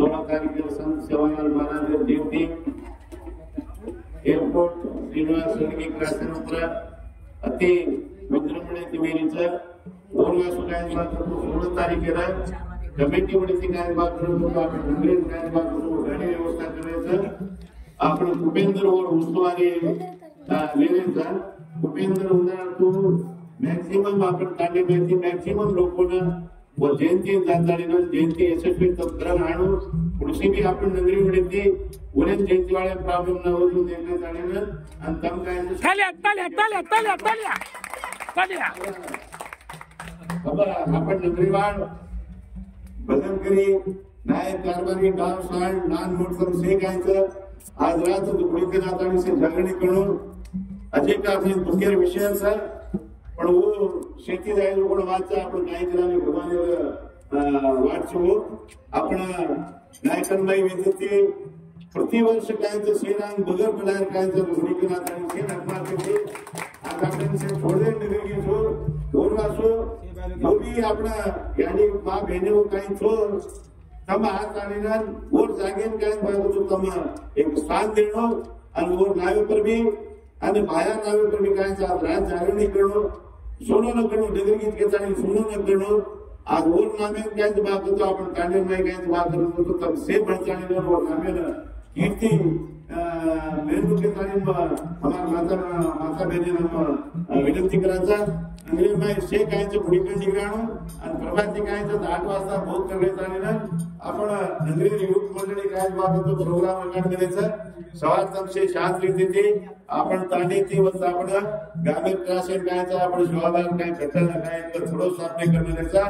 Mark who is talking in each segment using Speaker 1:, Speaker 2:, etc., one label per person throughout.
Speaker 1: 16 तारीख संत सेवालाल महाराज जयंती एअरपोर्ट श्रीनिवास सडगी क्रासनपुरा अति विजृंभणेची वेळीचं बोलवासू काय मात्र 16 तारखेला कमिटी वडीची काय बाजू आपण इंग्रज काय बाजू गाडी व्यवस्था करायचं आपण कुपेंद्र और उस्तवारी लेण्याचा कुपेंद्र उन्हाळ्यातून मॅक्सिमम आपण तांडे मॅक्सिमम लोकांना व जयंती जाताना जयंती यशस्वी तंत्र आणून पुढची बी आपण नगरी वडीची उन्हें जयंती वाले प्रॉब्लेम न होऊन देण्यात आलेलं आणि तम काय आपण नगरीवाड भजन करी नायक कारभारी गाव साळ नान मोठम से गायचं आज रात दुपड़ी नातानी से झगड़ी करणं अजय काफी दुखेर विषय सर पण वो शेती जायला पण वाचा आपण काय करावे भगवान वाचू आपण नायकनबाई विनंती प्रतिवर्ष कायचं श्रीराम बगर बनार कायचं दुपड़ी नातानी से नकमा करते आज आपण से थोडे नगरी छो दोन वासो जो भी अपना यानी मां बहने काही छो तम हाथ आने और जागे काय बाबू तम एक स्थान देणो आणि और नावे पर भी आणि बाया नावे पर भी काय रात जागरणी करणं सोनो न करणं डगरगीत घेताना सोनो न करणं आज और नामे काय बात तो आपण कांडे नाही काय बात करतो तो तब से बचाने और नामे न कीर्ति मेनू के तारीम हमारा माता बहने हम विनंती करायचा अंग्रेज माय से कायचं पुढीकडे निघाणं आणि प्रभाती कायचं 8 वाजता बहुत करण्यात आलेलं आपण अंग्रेज युवक मंडळी काय बाबत प्रोग्राम आयोजन करायचं सवारतमसे शांत रीतीने आपण तांडेती वस्त आपण गामे क्लासेस कायचं आपण शिवाबाग काय घटना काय तर थोडं साधने करण्याचा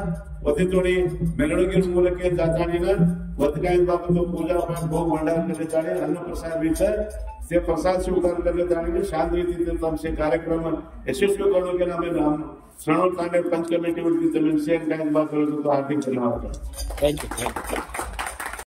Speaker 1: वती थोडी मेलडोगी मूलक जाताना वत काय बाबत पूजा पाठ भोग भंडार करण्यात आले अन्न प्रसाद वितर से प्रसाद स्वीकार करण्यात आले शांत रीतीने तमसे कार्यक्रम यशस्वी करने के नामे हम श्रणोर तांडे पंच कमेटी वरती जमीन से काय बात करतो हार्दिक धन्यवाद.
Speaker 2: थँक्यू.